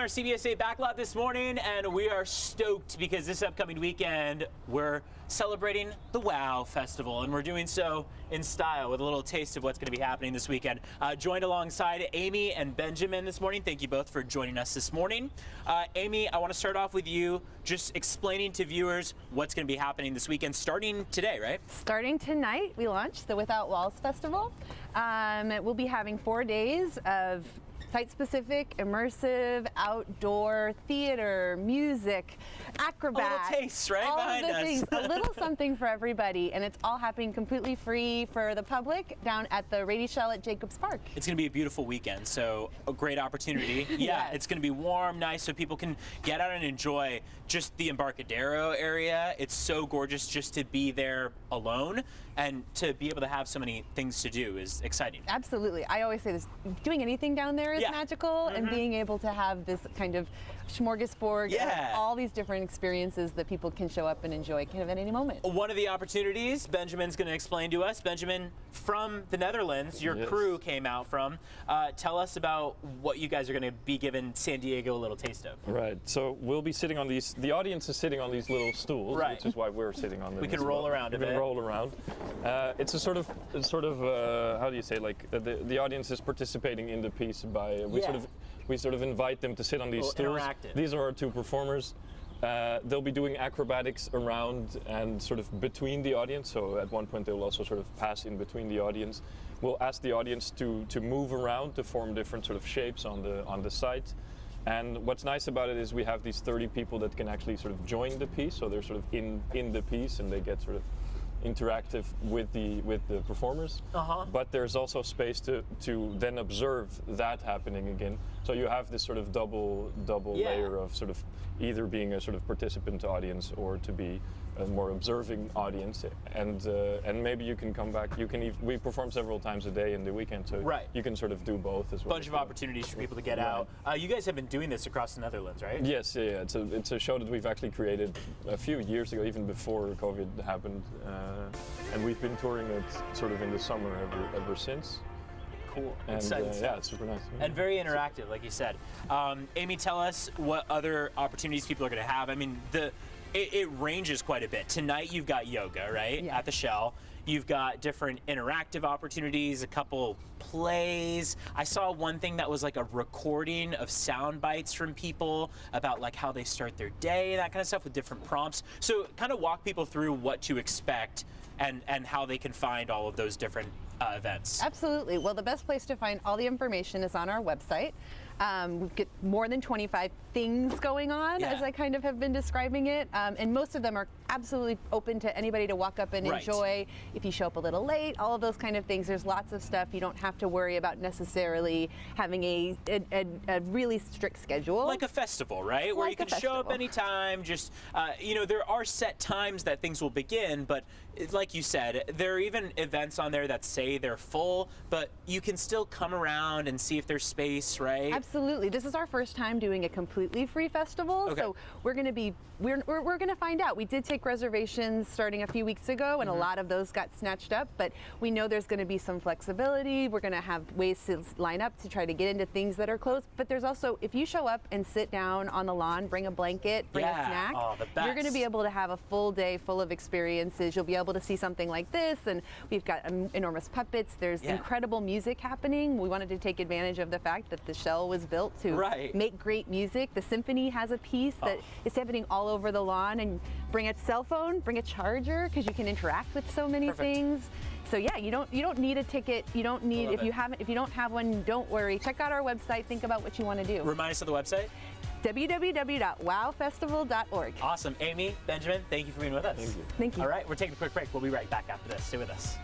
our CBSA backlot this morning, and we are stoked because this upcoming weekend we're celebrating the WOW Festival, and we're doing so in style with a little taste of what's going to be happening this weekend. Joined alongside Amy and Benjamin this morning. Thank you both for joining us this morning. Amy, I want to start off with you just explaining to viewers what's going to be happening this weekend, starting today, right? Starting tonight, we launched the Without Walls Festival. We'll be having 4 days of site-specific, immersive, outdoor, theater, music, acrobats. A little taste, right, all behind of the us. things, a little something for everybody, and it's all happening completely free for the public down at the Rady Shell at Jacobs Park. It's going to be a beautiful weekend, so a great opportunity. Yeah, Yes. It's going to be warm, nice, so people can get out and enjoy just the Embarcadero area. It's so gorgeous just to be there alone, and to be able to have so many things to do is exciting. Absolutely. I always say this, doing anything down there is magical, and being able to have this kind of smorgasbord of all these different experiences that people can show up and enjoy kind of at any moment. One of the opportunities Benjamin's going to explain to us. Benjamin, from the Netherlands, your crew came out from. Tell us about what you guys are going to be giving San Diego a little taste of. Right, so we'll be sitting on these, the audience is sitting on these little stools, which is why we're sitting on them. We can roll around a bit. We can roll around. It's a sort of how do you say, like the audience is participating in the piece by, we sort of invite them to sit on these stools. Interactive. These are our two performers. They'll be doing acrobatics around and sort of between the audience, so at one point they'll also sort of pass in between the audience. We'll ask the audience to move around to form different sort of shapes on the site. And what's nice about it is we have these 30 people that can actually sort of join the piece, so they're sort of in the piece and they get sort of interactive with the performers. But there's also space to then observe that happening again. So you have this sort of double layer of sort of either being a sort of participant audience or to be a more observing audience, and maybe you can come back. We perform several times a day in the weekend, so you can sort of do both as well. Bunch of opportunities for people to get out. You guys have been doing this across the Netherlands, right? Yes, yeah. It's a show that we've actually created a few years ago, even before COVID happened, and we've been touring it sort of in the summer ever since. Cool. And yeah, it's super nice. And very interactive, like you said. Amy, tell us what other opportunities people are going to have. I mean, it ranges quite a bit. Tonight you've got yoga, right, at the Shell. You've got different interactive opportunities, a couple plays. I saw one thing that was like a recording of sound bites from people about like how they start their day, that kind of stuff with different prompts. So kind of walk people through what to expect and how they can find all of those different events. Absolutely. Well, the best place to find all the information is on our website. We've got more than 25 things going on, as I kind of have been describing it, and most of them are absolutely open to anybody to walk up and enjoy. If you show up a little late, all of those kind of things. There's lots of stuff. You don't have to worry about necessarily having a really strict schedule. Like a festival, right? Where you can show up anytime. Just, you know, there are set times that things will begin, but like you said, there are even events on there that say they're full, but you can still come around and see if there's space, right? Absolutely. This is our first time doing a completely free festival, so we're going to find out. We did take reservations starting a few weeks ago, and a lot of those got snatched up, but we know there's going to be some flexibility. We're going to have ways to line up to try to get into things that are closed, but there's also, if you show up and sit down on the lawn, bring a blanket, bring a snack, you're going to be able to have a full day full of experiences. You'll be able to see something like this, and we've got enormous puppets. There's incredible music happening. We wanted to take advantage of the fact that the Shell was built to make great music. The symphony has a piece that is happening all over the lawn, and bring a cell phone, bring a charger, because you can interact with so many things. So yeah, you don't need a ticket. You don't need, if you don't have one, don't worry. Check out our website, think about what you want to do. Remind us of the website. www.wowfestival.org. Awesome. Amy, Benjamin, thank you for being with us. Thank you. Thank you. All right, we're taking a quick break. We'll be right back after this. Stay with us.